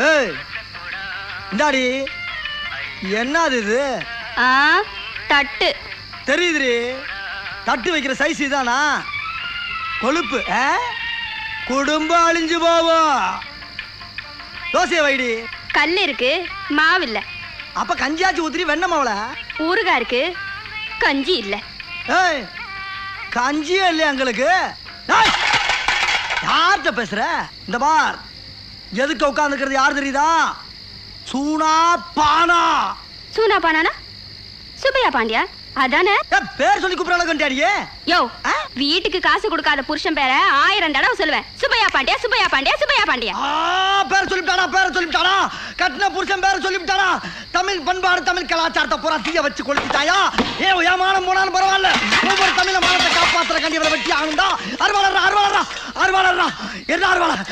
ஏய் இந்தாடி, என்னது இது? தட்டு தெரியுதுரி, தட்டு வைக்கிற சைஸ் இதானா? கொழுப்பு குடும்பம் அழிஞ்சு போவோம். தோசையை வைடி. கல் இருக்கு, மாவு இல்ல. அப்ப கஞ்சியாச்சு ஊத்திரி, வெண்ண மாவுல ஊறுகாய் இருக்கு, கஞ்சி இல்ல. ஏய் கஞ்சியே இல்லையா எங்களுக்கு? யார்கிட்ட பேசுற? இந்த பார், எதுக்கு உட்காந்துக்கிறது யார் தெரியுதா? சூனா பானா. சூனா பானானா சுப்பையா பாண்டியா அதானே? பேர் சொல்லி கூப்பிடறாடியே. யோ, வீட்டுக்கு காசு கொடுக்காத புருஷன் பேரை 1000 தடவை சொல்லுவேன். சுப்பையா பாண்டியா, சுப்பையா பாண்டியா, சுப்பையா பாண்டியா. பேர் சொல்லிவிட்டானா, பேரை சொல்லிவிட்டானா, கட்டின புருஷன் பேரை சொல்லிவிட்டானா. தமிழ் பண்பாடு, தமிழ் கலாச்சாரத்தை பூரா தீய வச்சு கொளுத்திட்டாயா. ஏமானம் போனாலும் பரவாயில்ல, ஒவ்வொரு தமிழ மானத்தை காப்பாத்துற கண்டிப்பா வெட்டி ஆகுண்டா. அறுவாளர்ரா, அறுவாளர்ரா, அறுவாளர்ரா, என்ன அறுவாளர்?